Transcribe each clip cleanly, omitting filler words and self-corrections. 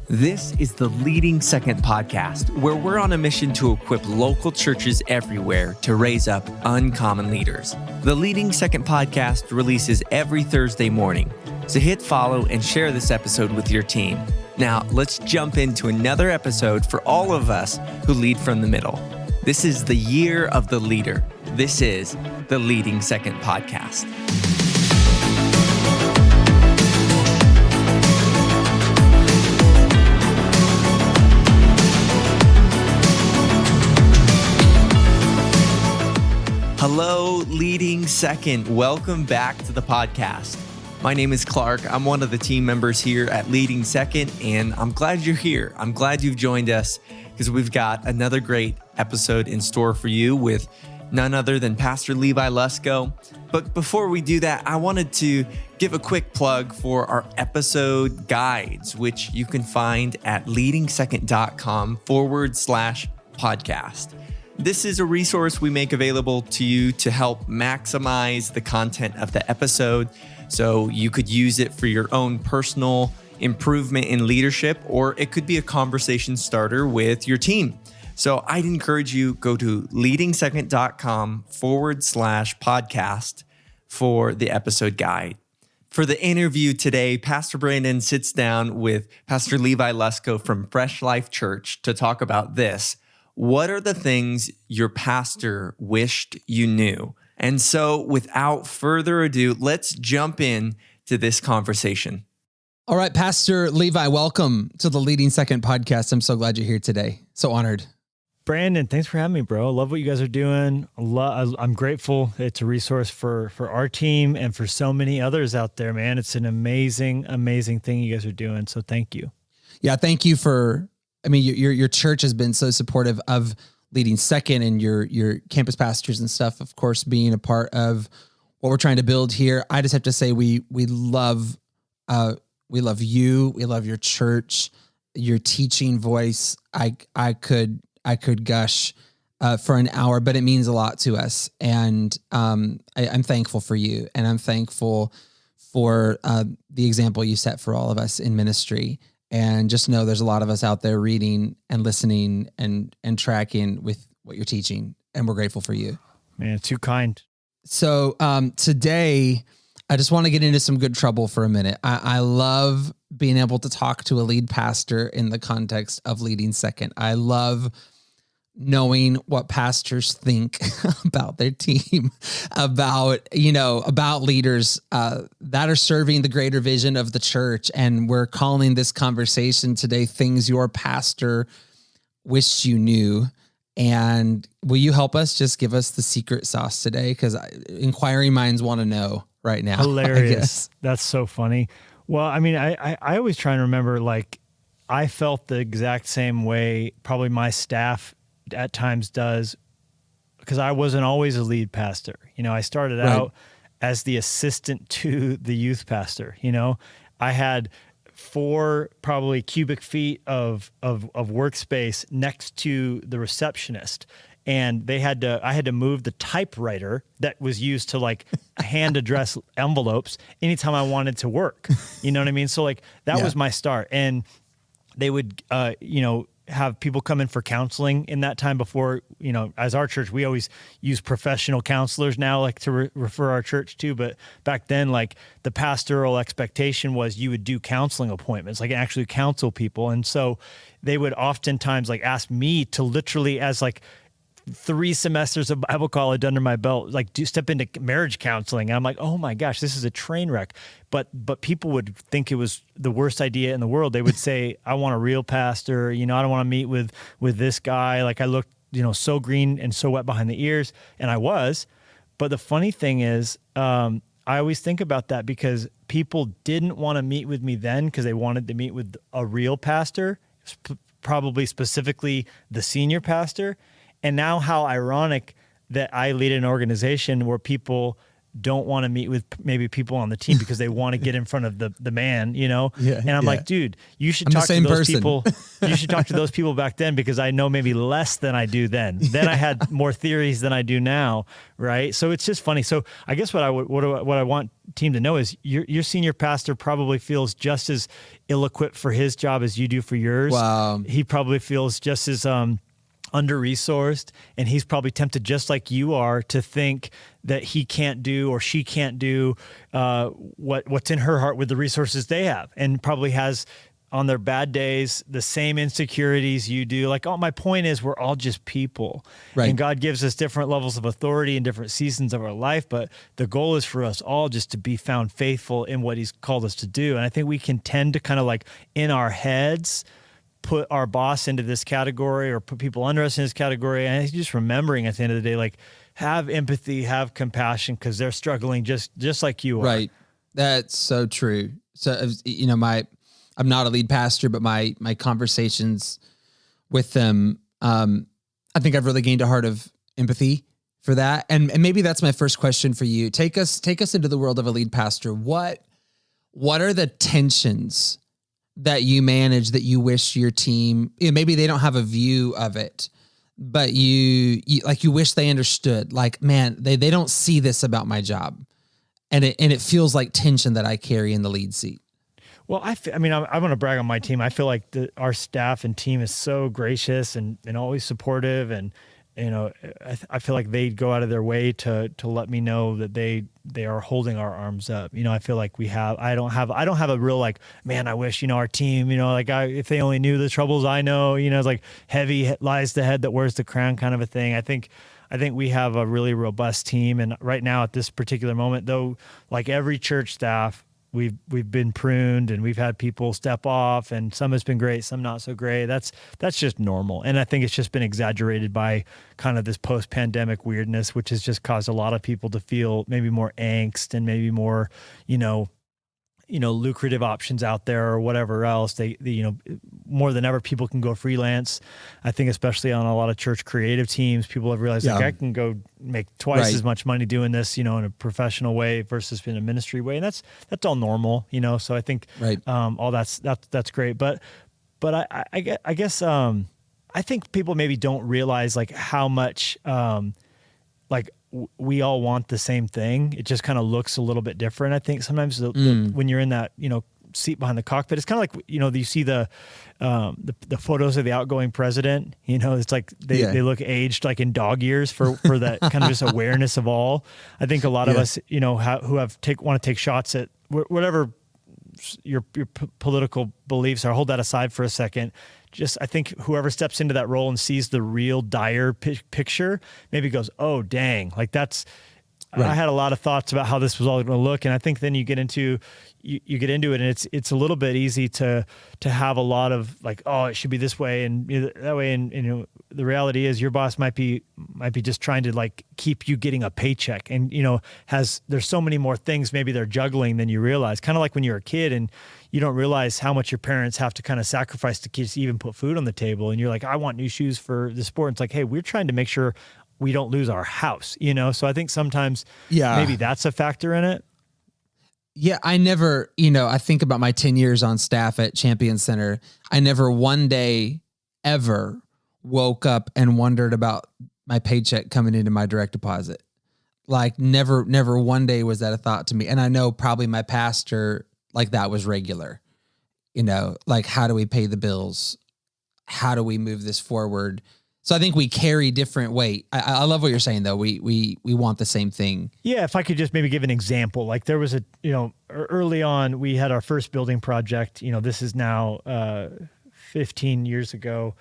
This is the Leading Second podcast, where we're on a mission to equip local churches everywhere to raise up uncommon leaders. The Leading Second podcast releases every Thursday morning, so hit follow and share this episode with your team. Now, let's jump into another episode for all of us who lead from the middle. This is the year of the leader. This is the Leading Second podcast. Hello, Leading Second. Welcome back to the podcast. My name is Clark. I'm one of the team members here at Leading Second, and I'm glad you're here. I'm glad you've joined us because we've got another great episode in store for you with none other than Pastor Levi Lusko. But before we do that, I wanted to give a quick plug for our episode guides, which you can find at leadingsecond.com/podcast. This is a resource we make available to you to help maximize the content of the episode. So you could use it for your own personal improvement in leadership, or it could be a conversation starter with your team. So I'd encourage you go to leadingsecond.com/podcast for the episode guide. For the interview today, Pastor Brandon sits down with Pastor Levi Lusko from Fresh Life Church to talk about this. What are the things your pastor wished you knew? And so without further ado, let's jump in to this conversation. All right, Pastor Levi, welcome to the Leading Second podcast. I'm so glad you're here today. So honored. Brandon, thanks for having me, bro. I love what you guys are doing. I'm grateful. It's a resource for our team and for so many others out there, man. It's an amazing, amazing thing you guys are doing. So thank you. Yeah, thank you for... your church has been so supportive of Leading Second and your campus pastors and stuff, of course, being a part of what we're trying to build here. I just have to say we love you. We love your church, your teaching voice. I could gush for an hour, but it means a lot to us. And I'm thankful for you, and I'm thankful for the example you set for all of us in ministry. And just know there's a lot of us out there reading and listening and tracking with what you're teaching. And we're grateful for you. Man, too kind. So today, I just want to get into some good trouble for a minute. I love being able to talk to a lead pastor in the context of Leading Second. I love knowing what pastors think about their team, about leaders that are serving the greater vision of the church. And we're calling this conversation today, Things Your Pastor Wished You Knew. And will you help us just give us the secret sauce today? Because inquiring minds want to know right now. Hilarious. That's so funny. Well, I always try and remember, I felt the exact same way probably my staff at times does, because I wasn't always a lead pastor. I started out as the assistant to the youth pastor. I had 4 probably cubic feet of workspace next to the receptionist. And I had to move the typewriter that was used to hand address envelopes anytime I wanted to work. You know what I mean? So that was my start. And they would, have people come in for counseling in that time before, as our church, we always use professional counselors now, to refer our church to. But back then, the pastoral expectation was you would do counseling appointments, actually counsel people. And so they would oftentimes ask me to literally, as 3 semesters of Bible college under my belt, step into marriage counseling. And I'm like, oh my gosh, this is a train wreck. But people would think it was the worst idea in the world. They would say, I want a real pastor. I don't want to meet with this guy. I looked, so green and so wet behind the ears. And I was. But the funny thing is, I always think about that because people didn't want to meet with me then because they wanted to meet with a real pastor, probably specifically the senior pastor. And now how ironic that I lead an organization where people don't want to meet with maybe people on the team because they want to get in front of the man, you know? Yeah, and I'm yeah. like, dude, you should I'm the talk to same those person. people. You should talk to those people back then because I know maybe less than I do then. Then I had more theories than I do now, right? So it's just funny. So I guess what I want team to know is your senior pastor probably feels just as ill-equipped for his job as you do for yours. Wow. He probably feels just as under-resourced, and he's probably tempted just like you are to think that he can't do or she can't do what's in her heart with the resources they have, and probably has on their bad days the same insecurities you do. Like, oh, my point is we're all just people, right? And God gives us different levels of authority in different seasons of our life, but the goal is for us all just to be found faithful in what he's called us to do. And I think we can tend to kind of like in our heads put our boss into this category or put people under us in this category. And it's just remembering at the end of the day, like, have empathy, have compassion, because they're struggling just like you are. Right. That's so true. So, you know, I'm not a lead pastor, but my conversations with them, I think I've really gained a heart of empathy for that. And maybe that's my first question for you. Take us into the world of a lead pastor. What are the tensions that you manage that you wish your team, maybe they don't have a view of it, but you wish they understood, like, man, they don't see this about my job. And it feels like tension that I carry in the lead seat. Well, I want to brag on my team. I feel like our staff and team is so gracious and always supportive. And, you know, I feel like they go out of their way to let me know that they are holding our arms up. You know, I feel like I don't have a real like, man, I wish, you know, our team, you know, like if they only knew the troubles I know, you know, it's like heavy lies the head that wears the crown kind of a thing. I think we have a really robust team. And right now at this particular moment, though, like every church staff, we've been pruned and we've had people step off, and some has been great, some not so great. That's just normal. And I think it's just been exaggerated by kind of this post-pandemic weirdness, which has just caused a lot of people to feel maybe more angst and maybe more, you know, lucrative options out there or whatever else. They you know, more than ever, people can go freelance. I think especially on a lot of church creative teams, people have realized like I can go make twice as much money doing this, you know, in a professional way versus in a ministry way. And that's all normal, you know? So I think, all that's great. But I guess, I think people maybe don't realize like how much, like we all want the same thing. It just kind of looks a little bit different. I think sometimes when you're in that, you know, seat behind the cockpit, it's kind of like, you know, you see the photos of the outgoing president, you know, it's like they look aged like in dog years for that kind of just awareness of all. I think a lot of us, you know, who want to take shots at whatever your political beliefs are, hold that aside for a second. Just, I think whoever steps into that role and sees the real dire picture maybe goes, oh, dang, like that's, I had a lot of thoughts about how this was all going to look. And I think then you get into it and it's a little bit easy to have a lot of like, oh, it should be this way and that way. And, you know, the reality is your boss might be just trying to like keep you getting a paycheck and, you know, there's so many more things maybe they're juggling than you realize. Kind of like when you're a kid and you don't realize how much your parents have to kind of sacrifice to just even put food on the table. And you're like, I want new shoes for the sport. And it's like, hey, we're trying to make sure we don't lose our house, you know? So I think sometimes maybe that's a factor in it. Yeah. I never, you know, I think about my 10 years on staff at Champion Center. I never one day ever woke up and wondered about my paycheck coming into my direct deposit. Like never one day was that a thought to me. And I know probably my pastor, like that was regular, you know, like how do we pay the bills? How do we move this forward? So I think we carry different weight. I love what you're saying though. We want the same thing. Yeah. If I could just maybe give an example, like there was early on we had our first building project, you know, this is now 15 years ago.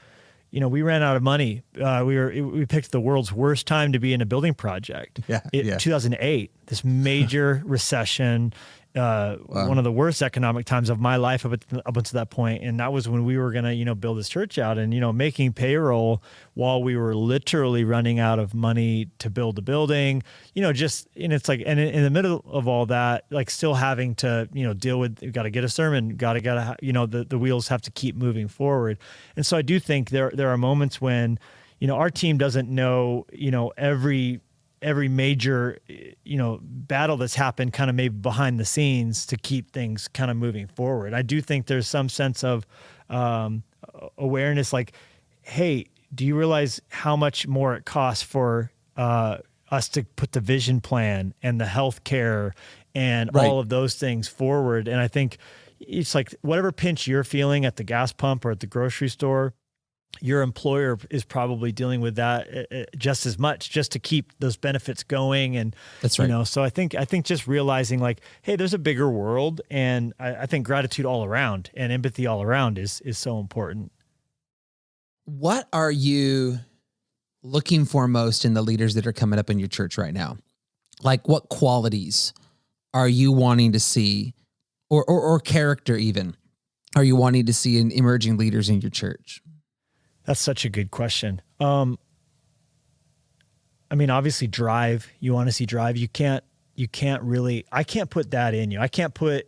You know, we ran out of money. We picked the world's worst time to be in a building project. 2008, this major recession, one of the worst economic times of my life up until that point. And that was when we were going to, you know, build this church out and, you know, making payroll while we were literally running out of money to build the building, you know, and it's like, and in the middle of all that, like still having to, you know, deal with, you got to get a sermon, got to, you know, the wheels have to keep moving forward. And so I do think there are moments when, you know, our team doesn't know, you know, every every major, battle that's happened kind of maybe behind the scenes to keep things kind of moving forward. I do think there's some sense of awareness, like, hey, do you realize how much more it costs for us to put the vision plan and the healthcare and all of those things forward? And I think it's like whatever pinch you're feeling at the gas pump or at the grocery store, your employer is probably dealing with that just as much, just to keep those benefits going. And that's right. So I think just realizing like, hey, there's a bigger world, and I think gratitude all around and empathy all around is so important. What are you looking for most in the leaders that are coming up in your church right now? Like, what qualities are you wanting to see, or character even, are you wanting to see in emerging leaders in your church? That's such a good question. I mean, obviously drive, you want to see drive. You can't really, I can't put that in you. I can't put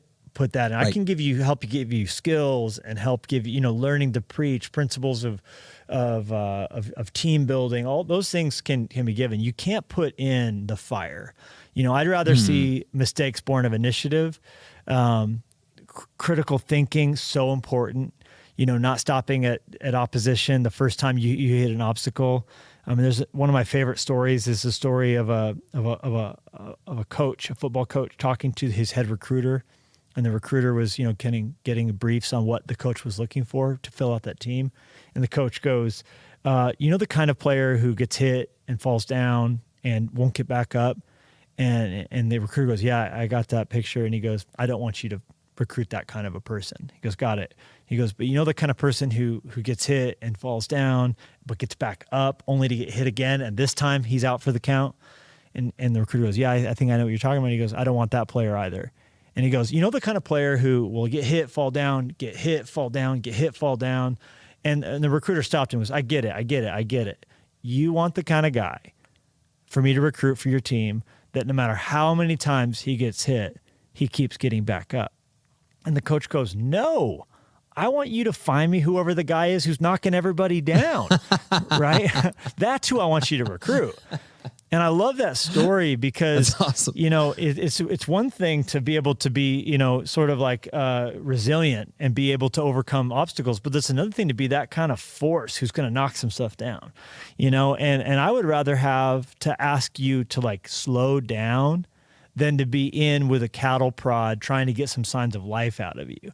that in. I can help give you skills and help give you, learning to preach, principles of team building. All those things can be given. You can't put in the fire. I'd rather see mistakes born of initiative, critical thinking, so important. Not stopping at opposition the first time you hit an obstacle. I mean, there's one of my favorite stories is the story of a coach, a football coach, talking to his head recruiter, and the recruiter was, getting briefs on what the coach was looking for to fill out that team. And the coach goes, the kind of player who gets hit and falls down and won't get back up. And the recruiter goes, yeah, I got that picture. And he goes, I don't want you to recruit that kind of a person. He goes, got it. He goes, but the kind of person who gets hit and falls down, but gets back up only to get hit again. And this time he's out for the count. And the recruiter goes, yeah, I think I know what you're talking about. He goes, I don't want that player either. And he goes, the kind of player who will get hit, fall down, get hit, fall down, get hit, fall down. And the recruiter stopped him and was, I get it. You want the kind of guy for me to recruit for your team that no matter how many times he gets hit, he keeps getting back up. And the coach goes, no, I want you to find me whoever the guy is who's knocking everybody down, right? That's who I want you to recruit. And I love that story because, that's awesome. It's one thing to be able to be, sort of like resilient and be able to overcome obstacles, but that's another thing to be that kind of force who's going to knock some stuff down, and I would rather have to ask you to like slow down than to be in with a cattle prod trying to get some signs of life out of you,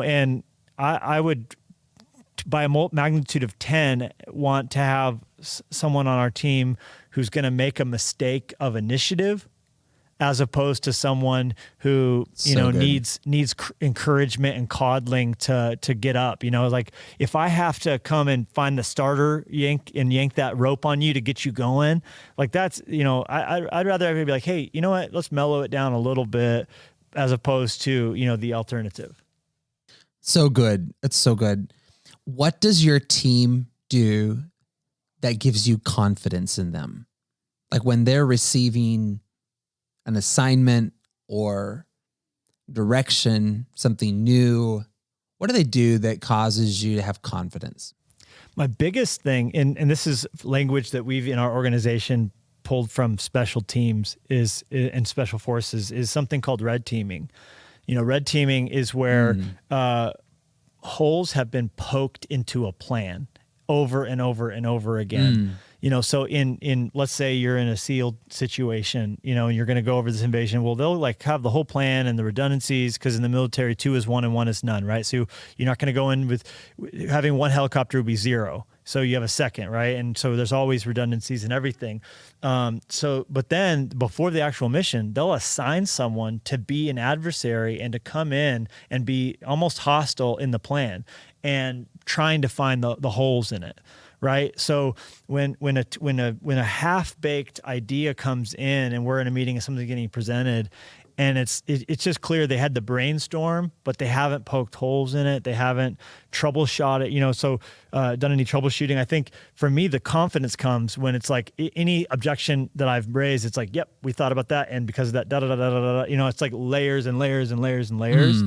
and I would, by a magnitude of 10, want to have someone on our team who's going to make a mistake of initiative as opposed to someone who, needs encouragement and coddling to get up. Like if I have to come and find the starter yank that rope on you to get you going, like that's, I'd rather everybody be like, hey, you know what, let's mellow it down a little bit as opposed to, the alternative. So good. It's so good. What does your team do that gives you confidence in them? Like when they're receiving an assignment or direction, something new, what do they do that causes you to have confidence? My biggest thing, and this is language that we've in our organization pulled from special teams and special forces, is something called red teaming. Red teaming is where holes have been poked into a plan over and over and over again. So in let's say you're in a SEAL situation, and you're going to go over this invasion. Well, they'll like have the whole plan and the redundancies, because in the military 2 is 1 and 1 is none, right? So you're not going to go in with having one helicopter would be 0. So you have a second, right? And so there's always redundancies and everything. But then before the actual mission, they'll assign someone to be an adversary and to come in and be almost hostile in the plan and trying to find the holes in it. Right. So when a half-baked idea comes in and we're in a meeting and something's getting presented, and it's just clear they had the brainstorm, but they haven't poked holes in it. They haven't troubleshot it, done any troubleshooting. I think for me, the confidence comes when it's like any objection that I've raised, it's like, yep, we thought about that. And because of that, it's like layers and layers and layers and layers.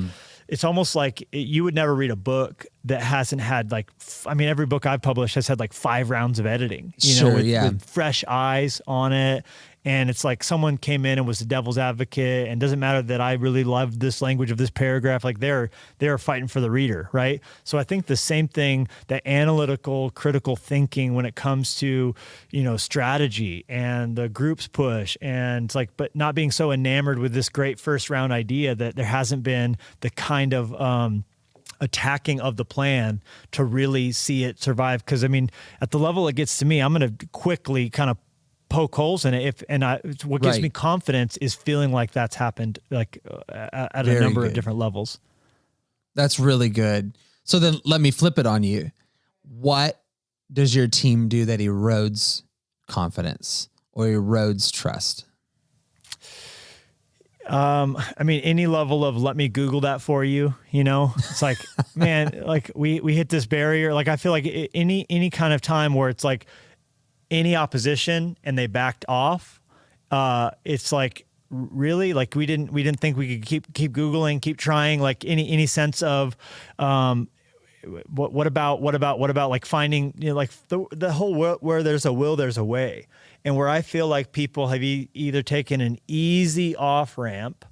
it's almost like you would never read a book that hasn't had like, every book I've published has had like 5 rounds of editing, with fresh eyes on it. And it's like someone came in and was the devil's advocate, and doesn't matter that I really loved this language of this paragraph, like they're fighting for the reader, right? So I think the same thing, that analytical, critical thinking when it comes to, strategy and the group's push, and it's like, but not being so enamored with this great first round idea that there hasn't been the kind of attacking of the plan to really see it survive. Because at the level it gets to me, I'm going to quickly kind of poke holes in it. What gives me confidence is feeling like that's happened at a number of different levels. That's really good. So then let me flip it on you. What does your team do that erodes confidence or erodes trust? Any level of let me Google that for you, it's like, man, like we hit this barrier. Like I feel like any kind of time where it's like any opposition and they backed off, it's like, really, like we didn't think we could keep Googling, keep trying, like any sense of, what about like finding, like the whole world, where there's a will, there's a way. And where I feel like people have either taken an easy off ramp,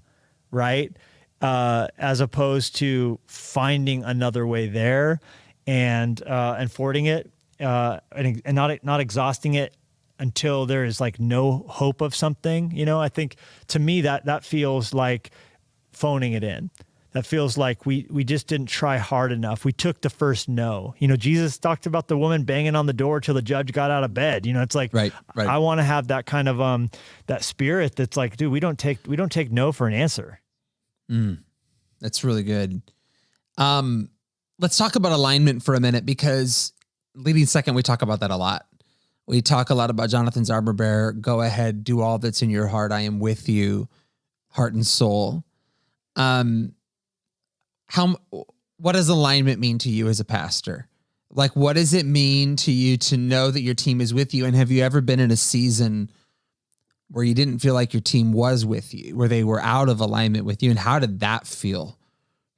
right? As opposed to finding another way there and fording it, and not exhausting it until there is like no hope of something. I think to me that feels like phoning it in. That feels like we just didn't try hard enough. We took the first no. Jesus talked about the woman banging on the door till the judge got out of bed. It's like, right. I want to have that kind of that spirit that's like, dude, we don't take no for an answer. That's really good. Let's talk about alignment for a minute, because leading second, we talk about that a lot. We talk a lot about Jonathan's armor bearer. Go ahead, do all that's in your heart. I am with you, heart and soul. What does alignment mean to you as a pastor? Like, what does it mean to you to know that your team is with you? And have you ever been in a season where you didn't feel like your team was with you, where they were out of alignment with you? And how did that feel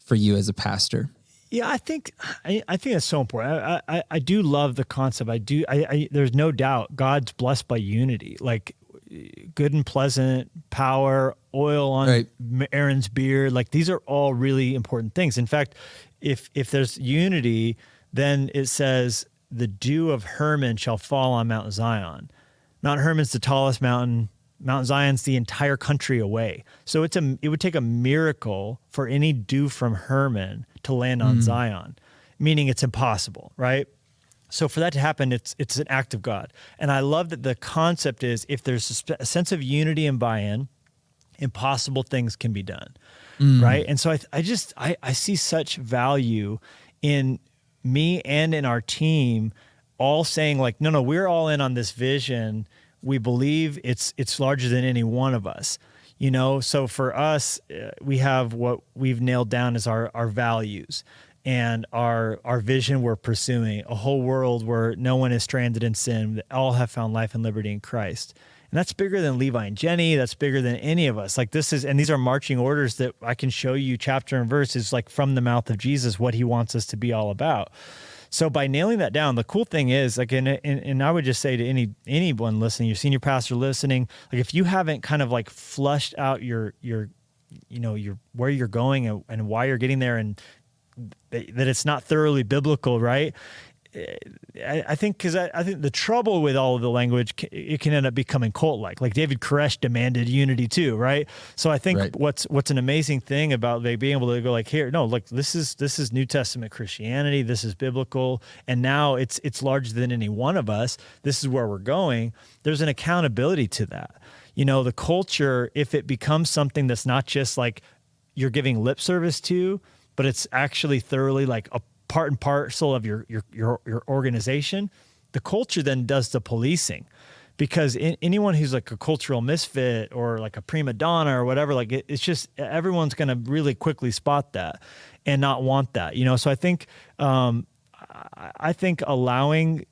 for you as a pastor? Yeah, I think that's so important. I do love the concept. There's no doubt God's blessed by unity, like good and pleasant, power, oil on Aaron's beard. Like these are all really important things. In fact, if there's unity, then it says the dew of Hermon shall fall on Mount Zion. Mount Hermon's the tallest mountain. Mount Zion's the entire country away. So it would take a miracle for any dew from Hermon to land on Zion, meaning it's impossible, right? So for that to happen, it's an act of God. And I love that the concept is, if there's a sense of unity and buy-in, impossible things can be done, right? And so I see such value in me and in our team all saying like, no, we're all in on this vision. We believe it's larger than any one of us, So for us, we have what we've nailed down as our values and our vision we're pursuing, a whole world where no one is stranded in sin, that all have found life and liberty in Christ. And that's bigger than Levi and Jenny. That's bigger than any of us. Like and these are marching orders that I can show you chapter and verse is like from the mouth of Jesus, what he wants us to be all about. So by nailing that down, the cool thing is, like, and I would just say to anyone listening, your senior pastor listening, like if you haven't kind of like flushed out your where you're going and why you're getting there, and that it's not thoroughly biblical, right? I think the trouble with all of the language, it can end up becoming cult-like. Like David Koresh demanded unity too, right? So I think what's an amazing thing about being able to go like, here, no, like this is New Testament Christianity, this is biblical, and now it's larger than any one of us. This is where we're going. There's an accountability to that. The culture, if it becomes something that's not just like you're giving lip service to, but it's actually thoroughly like a part and parcel of your organization, the culture then does the policing, because anyone who's like a cultural misfit or like a prima donna or whatever, like it's just, everyone's going to really quickly spot that and not want that, So I think allowing,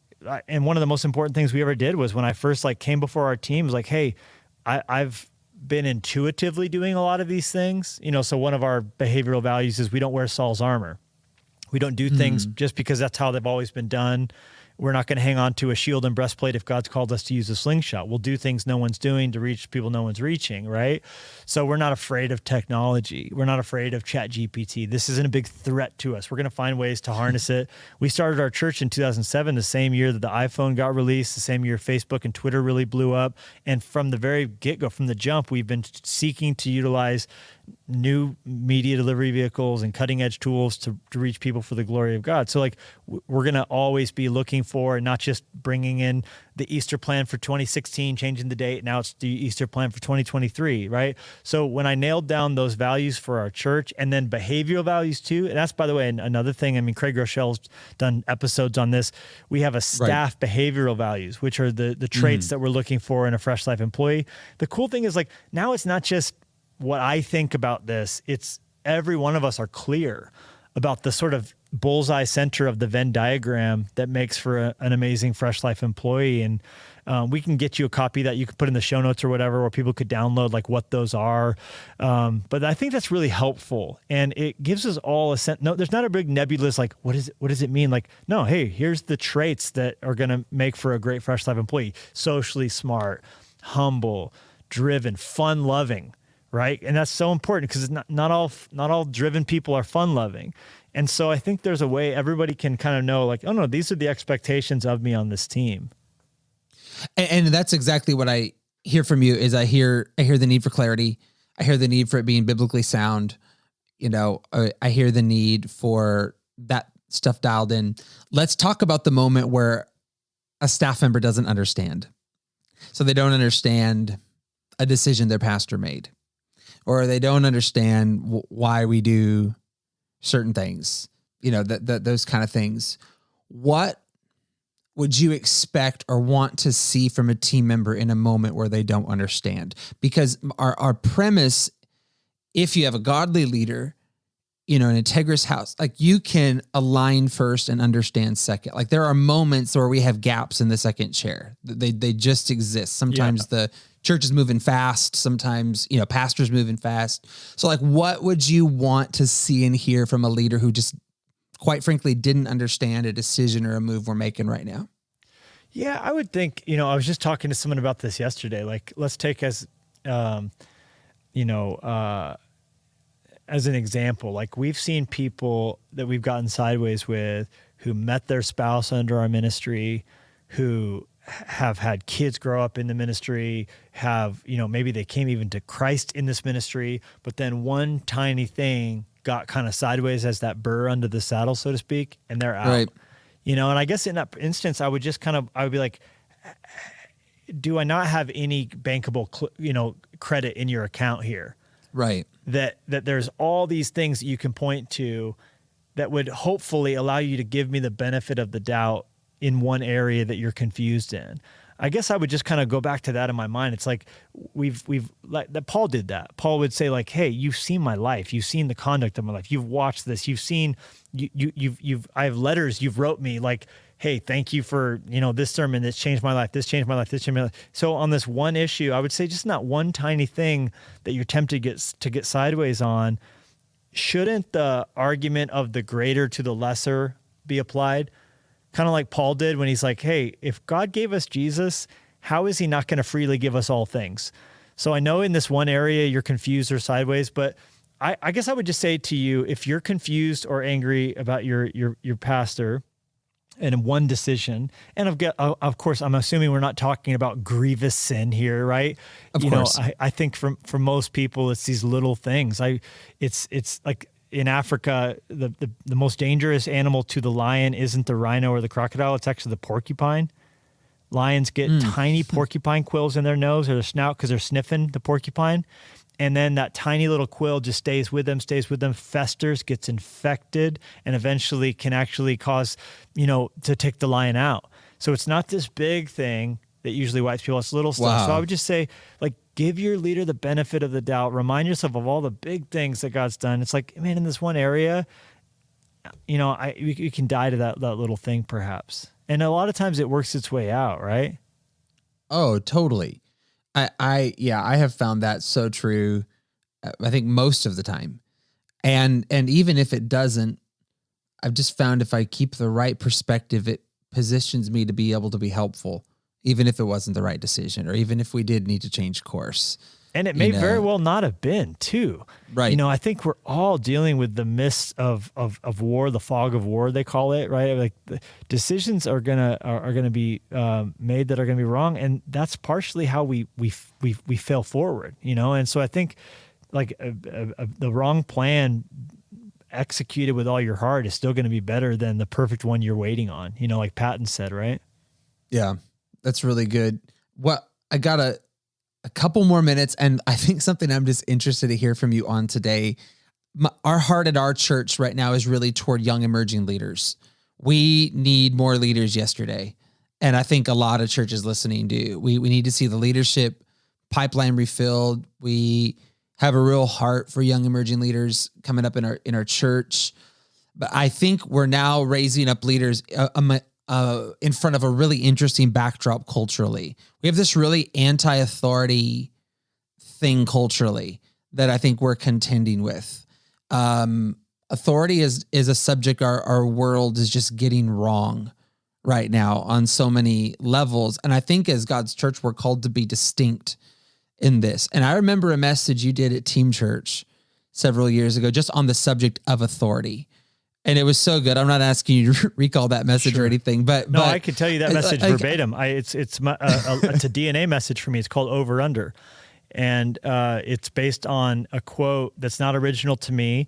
and one of the most important things we ever did was when I first like came before our team was like, hey, I've been intuitively doing a lot of these things. So one of our behavioral values is we don't wear Saul's armor. We don't do things just because that's how they've always been done. We're not going to hang on to a shield and breastplate if God's called us to use a slingshot. We'll do things no one's doing to reach people no one's reaching, right? So we're not afraid of technology. We're not afraid of ChatGPT. This isn't a big threat to us. We're going to find ways to harness it. We started our church in 2007, the same year that the iPhone got released, the same year Facebook and Twitter really blew up. And from the very get-go, from the jump, we've been seeking to utilize new media delivery vehicles and cutting edge tools to reach people for the glory of God. So like we're going to always be looking for, not just bringing in the Easter plan for 2016, changing the date. Now it's the Easter plan for 2023, right? So when I nailed down those values for our church and then behavioral values too, and that's, by the way, another thing, I mean, Craig Rochelle's done episodes on this. We have a staff behavioral values, which are the traits that we're looking for in a Fresh Life employee. The cool thing is like, now it's not just what I think about this, it's every one of us are clear about the sort of bullseye center of the Venn diagram that makes for an amazing Fresh Life employee. And we can get you a copy that you can put in the show notes or whatever, or people could download like what those are. But I think that's really helpful. And it gives us all a sense. No, there's not a big nebulous, like, what does it mean? Like, no, hey, here's the traits that are going to make for a great Fresh Life employee. Socially smart, humble, driven, fun loving. Right. And that's so important because not all driven people are fun loving. And so I think there's a way everybody can kind of know like, oh no, these are the expectations of me on this team. And that's exactly what I hear from you is I hear the need for clarity. I hear the need for it being biblically sound. I hear the need for that stuff dialed in. Let's talk about the moment where a staff member doesn't understand. So they don't understand a decision their pastor made. Or they don't understand why we do certain things, those kind of things. What would you expect or want to see from a team member in a moment where they don't understand? Because our premise, if you have a godly leader, an integrous house, like you can align first and understand second. Like there are moments where we have gaps in the second chair. They just exist. Sometimes the church is moving fast. Sometimes, pastors moving fast. So like, what would you want to see and hear from a leader who just quite frankly didn't understand a decision or a move we're making right now? Yeah, I would think, I was just talking to someone about this yesterday. Like, let's take as an example, like we've seen people that we've gotten sideways with who met their spouse under our ministry, who have had kids grow up in the ministry, have, maybe they came even to Christ in this ministry, but then one tiny thing got kind of sideways as that burr under the saddle, so to speak, and they're out. Right. And I guess in that instance, I would be like, do I not have any bankable, credit in your account here? Right. That there's all these things that you can point to that would hopefully allow you to give me the benefit of the doubt in one area that you're confused in. I guess I would just kind of go back to that in my mind. It's like we've like that Paul did that. Paul would say like, hey, you've seen my life. You've seen the conduct of my life. You've watched this. You've seen, I have letters you've wrote me like, hey, thank you for, this sermon that's changed my life. This changed my life. This changed my life. So on this one issue, I would say just not one tiny thing that you're tempted to get sideways on. Shouldn't the argument of the greater to the lesser be applied? Kind of like Paul did when he's like, hey, if God gave us Jesus, how is he not going to freely give us all things? So I know in this one area you're confused or sideways, but I guess I would just say to you, if you're confused or angry about your pastor and one decision, and of course, I'm assuming we're not talking about grievous sin here, right? Of course. I think for most people, it's these little things. It's like, in Africa, the most dangerous animal to the lion isn't the rhino or the crocodile. It's actually the porcupine. Lions get tiny porcupine quills in their nose or their snout because they're sniffing the porcupine. And then that tiny little quill just stays with them, festers, gets infected, and eventually can actually cause, to take the lion out. So it's not this big thing that usually wipes people out. It's little stuff. Wow. So I would just say, like, give your leader the benefit of the doubt. Remind yourself of all the big things that God's done. It's like, man, in this one area, you can die to that little thing perhaps. And a lot of times it works its way out, right? Oh, totally. I have found that so true. I think most of the time. And even if it doesn't, I've just found if I keep the right perspective, it positions me to be able to be helpful, even if it wasn't the right decision, or even if we did need to change course. And it may very well not have been too. Right. I think we're all dealing with the mist of war, the fog of war, they call it, right? Like the decisions are gonna be made that are gonna be wrong, and that's partially how we fail forward, And so I think like the wrong plan executed with all your heart is still going to be better than the perfect one you're waiting on, like Patton said, right? Yeah, that's really good. Well, I got a couple more minutes, and I think something I'm just interested to hear from you on today. Our heart at our church right now is really toward young emerging leaders. We need more leaders yesterday, and I think a lot of churches listening do. We need to see the leadership pipeline refilled. We have a real heart for young emerging leaders coming up in our church. But I think we're now raising up leaders in front of a really interesting backdrop culturally. We have this really anti-authority thing culturally that I think we're contending with. Authority is a subject our world is just getting wrong right now on so many levels. And I think as God's church, we're called to be distinct in this. And I remember a message you did at Team Church several years ago, just on the subject of authority. And it was so good. I'm not asking you to recall that message or anything, but I could tell you that message verbatim. It's a DNA message for me. It's called Over Under. And it's based on a quote that's not original to me,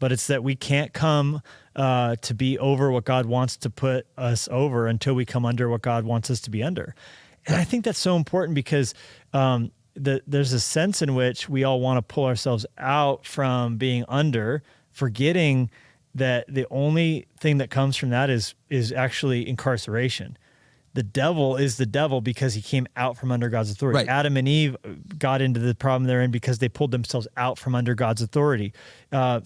but it's that we can't come to be over what God wants to put us over until we come under what God wants us to be under. And I think that's so important because there's a sense in which we all want to pull ourselves out from being under, forgetting that the only thing that comes from that is actually incarceration. The devil is the devil because he came out from under God's authority. Right. Adam and Eve got into the problem they're in because they pulled themselves out from under God's authority. And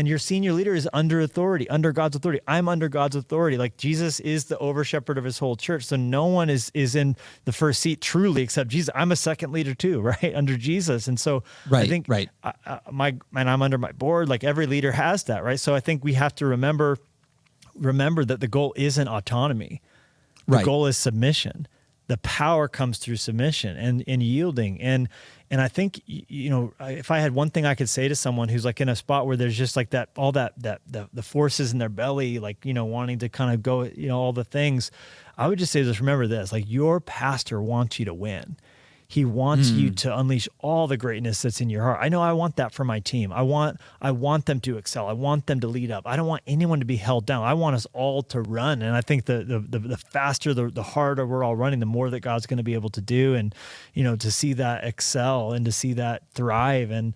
your senior leader is under authority, under God's authority. I'm under God's authority. Like Jesus is the over shepherd of his whole church. So no one is in the first seat truly except Jesus. I'm a second leader too, right? Under Jesus. And so I think I'm under my board, like every leader has that, right? So I think we have to remember that the goal isn't autonomy. The goal is submission. The power comes through submission and yielding. And I think, if I had one thing I could say to someone who's like in a spot where there's just like that, all that the forces in their belly, like, wanting to kind of go, all the things, I would just say, just remember this, like your pastor wants you to win. He wants you to unleash all the greatness that's in your heart. I know I want that for my team. I want them to excel. I want them to lead up. I don't want anyone to be held down. I want us all to run. And I think the faster, the harder we're all running, the more that God's going to be able to do, and to see that excel and to see that thrive. And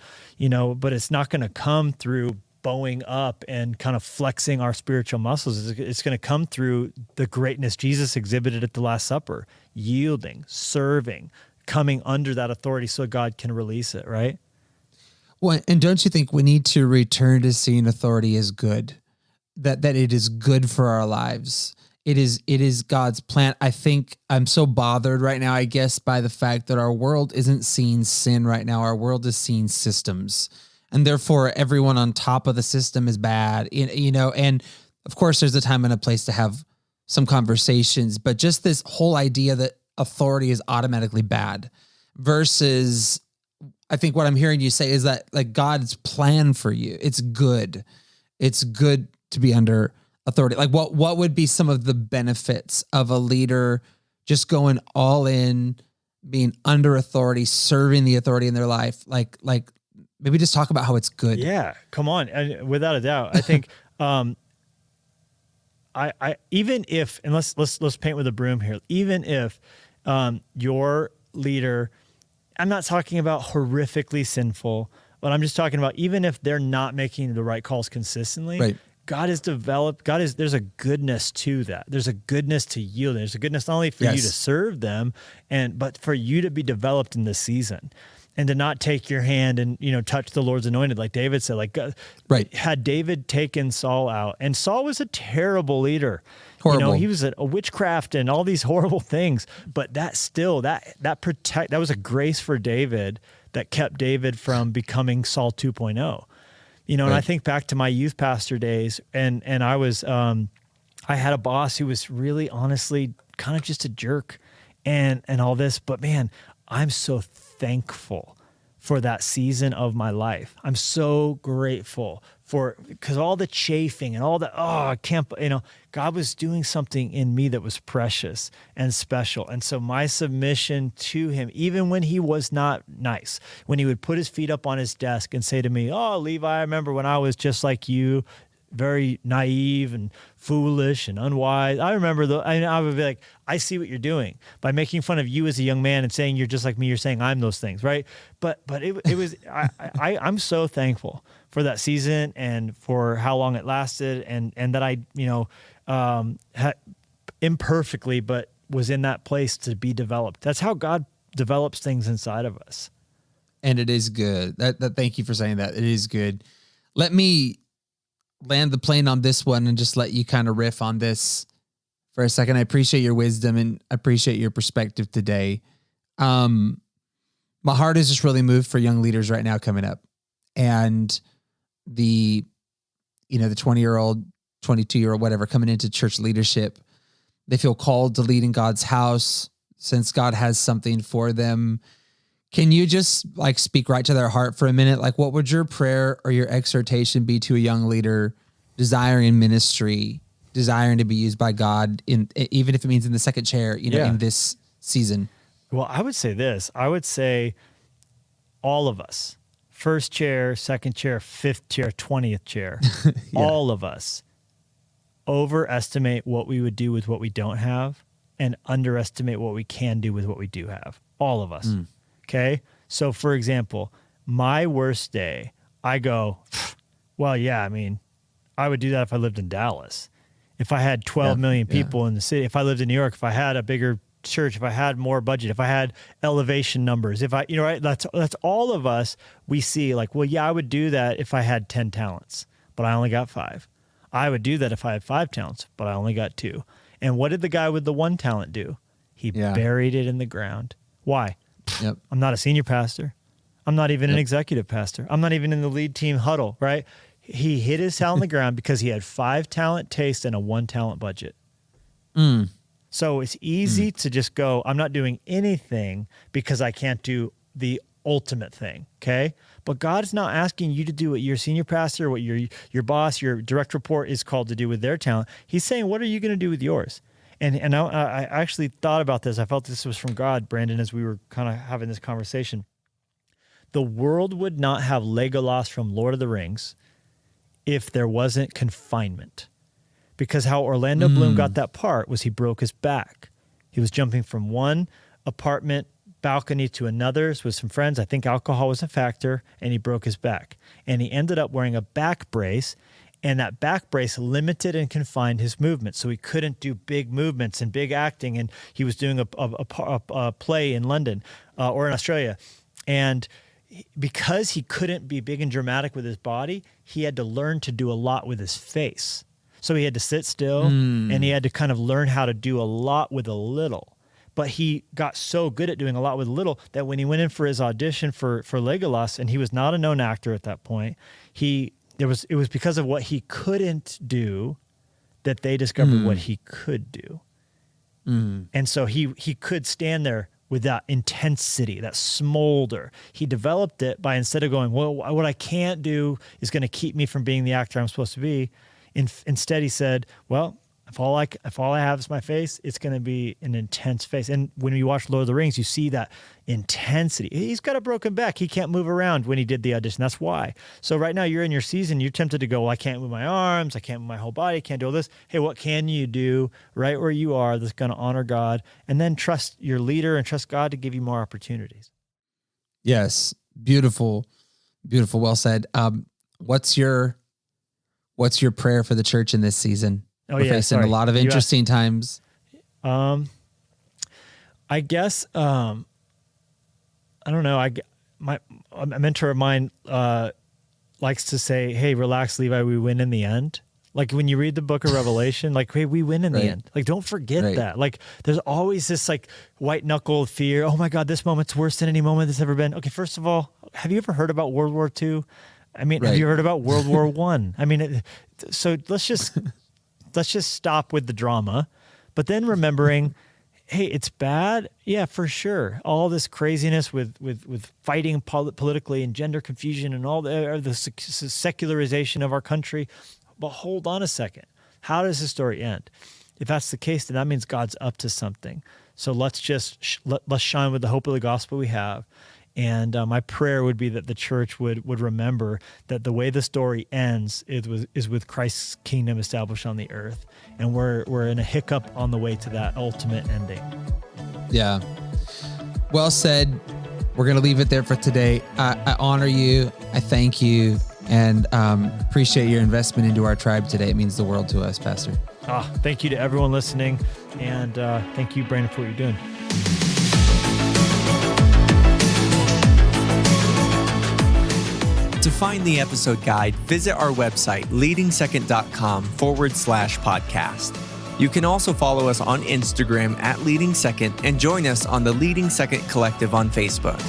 but it's not going to come through bowing up and kind of flexing our spiritual muscles. It's going to come through the greatness Jesus exhibited at the Last Supper, yielding, serving, coming under that authority so God can release it, right? Well, and don't you think we need to return to seeing authority as good, that it is good for our lives? It is God's plan. I think I'm so bothered right now, I guess, by the fact that our world isn't seeing sin right now. Our world is seeing systems, and therefore everyone on top of the system is bad, and of course there's a time and a place to have some conversations, but just this whole idea that authority is automatically bad versus I think what I'm hearing you say is that like God's plan for you, it's good. It's good to be under authority. Like what would be some of the benefits of a leader just going all in, being under authority, serving the authority in their life? Like maybe just talk about how it's good. Yeah, come on. And without a doubt, I think I even if, and let's paint with a broom here, even if your leader, I'm not talking about horrifically sinful, but I'm just talking about even if they're not making the right calls consistently, right. there's a goodness to that. There's a goodness to yielding. There's a goodness not only for you to serve them, but for you to be developed in this season. and to not take your hand and, touch the Lord's anointed, like David said, like Right. had David taken Saul out, and Saul was a terrible leader. Horrible. He was a witchcraft and all these horrible things, but that still, that was a grace for David that kept David from becoming Saul 2.0. And I think back to my youth pastor days, and I was, I had a boss who was really honestly kind of just a jerk and all this, but man, I'm so thankful for that season of my life. I'm so grateful because all the chafing and all the, I can't, God was doing something in me that was precious and special. And so my submission to him, even when he was not nice, when he would put his feet up on his desk and say to me, "Oh, Levi, I remember when I was just like you, very naive and foolish and unwise." I remember I would be like, "I see what you're doing by making fun of you as a young man and saying you're just like me. You're saying I'm those things, right?" But it was I'm so thankful for that season and for how long it lasted, and that I had imperfectly, but was in that place to be developed. That's how God develops things inside of us, and it is good. That thank you for saying that. It is good. Let me land the plane on this one and just let you kind of riff on this for a second. I appreciate your wisdom and I appreciate your perspective today. My heart is just really moved for young leaders right now coming up, and the 20-year-old, 22-year-old, whatever, coming into church leadership. They feel called to lead in God's house, since God has something for them. Can you just speak right to their heart for a minute? What would your prayer or your exhortation be to a young leader desiring ministry, desiring to be used by God, even if it means in the second chair, in this season? Well, I would say this. I would say all of us, first chair, second chair, fifth chair, 20th chair, all of us overestimate what we would do with what we don't have and underestimate what we can do with what we do have. All of us. Okay. So for example, my worst day, I go, well, yeah, I mean, I would do that if I lived in Dallas. If I had 12 million people in the city, if I lived in New York, if I had a bigger church, if I had more budget, if I had elevation numbers, if I, right, that's all of us. We see well, yeah, I would do that if I had 10 talents, but I only got 5. I would do that if I had 5 talents, but I only got 2. And what did the guy with the 1 talent do? He buried it in the ground. Why? Yep. I'm not a senior pastor. I'm not even an executive pastor. I'm not even in the lead team huddle, right? He hit his talent on the ground because he had 5 talent taste and a 1 talent budget. So it's easy to just go, I'm not doing anything because I can't do the ultimate thing, okay? But God's not asking you to do what your senior pastor, what your boss, your direct report is called to do with their talent. He's saying, what are you going to do with yours? And I actually thought about this. I felt this was from God, Brandon, as we were kind of having this conversation. The world would not have Legolas from Lord of the Rings if there wasn't confinement. Because how Orlando Bloom got that part was he broke his back. He was jumping from one apartment balcony to another with some friends. I think alcohol was a factor, and he broke his back. And he ended up wearing a back brace, and that back brace limited and confined his movement. So he couldn't do big movements and big acting. And he was doing a play in London or in Australia. And because he couldn't be big and dramatic with his body, he had to learn to do a lot with his face. So he had to sit still and he had to kind of learn how to do a lot with a little. But he got so good at doing a lot with little that when he went in for his audition for Legolas, and he was not a known actor at that point, it was because of what he couldn't do that they discovered what he could do. And so he could stand there with that intensity, that smolder. He developed it by, instead of going, well, what I can't do is going to keep me from being the actor I'm supposed to be. Instead, he said, well, if all I have is my face, it's going to be an intense face. And when you watch Lord of the Rings, you see that intensity. He's got a broken back. He can't move around when he did the audition. That's why. So right now you're in your season. You're tempted to go, well, I can't move my arms. I can't move my whole body. I can't do all this. Hey, what can you do right where you are that's going to honor God? And then trust your leader and trust God to give you more opportunities. Yes. Beautiful. Beautiful. Well said. What's your prayer for the church in this season? We're facing a lot of interesting times. I guess, I don't know. a mentor of mine likes to say, "Hey, relax, Levi. We win in the end." Like when you read the book of Revelation, like, hey, we win in the end. Like, don't forget that. Like, there's always this like white knuckle fear. Oh my God, this moment's worse than any moment that's ever been. Okay, first of all, have you ever heard about World War II? I mean, have you heard about World War I? I mean, so let's just stop with the drama, but then remembering, hey, it's bad. Yeah, for sure. All this craziness with fighting politically and gender confusion and all the secularization of our country. But hold on a second. How does the story end? If that's the case, then that means God's up to something. So let's just let's shine with the hope of the gospel we have. And my prayer would be that the church would remember that the way the story ends is with Christ's kingdom established on the earth, and we're in a hiccup on the way to that ultimate ending. Yeah, well said. We're gonna leave it there for today. I honor you. I thank you. And appreciate your investment into our tribe today. It means the world to us, Pastor. Thank you to everyone listening. And thank you, Brandon, for what you're doing. To find the episode guide, visit our website, leadingsecond.com/podcast. You can also follow us on Instagram @leadingsecond and join us on the Leading Second Collective on Facebook.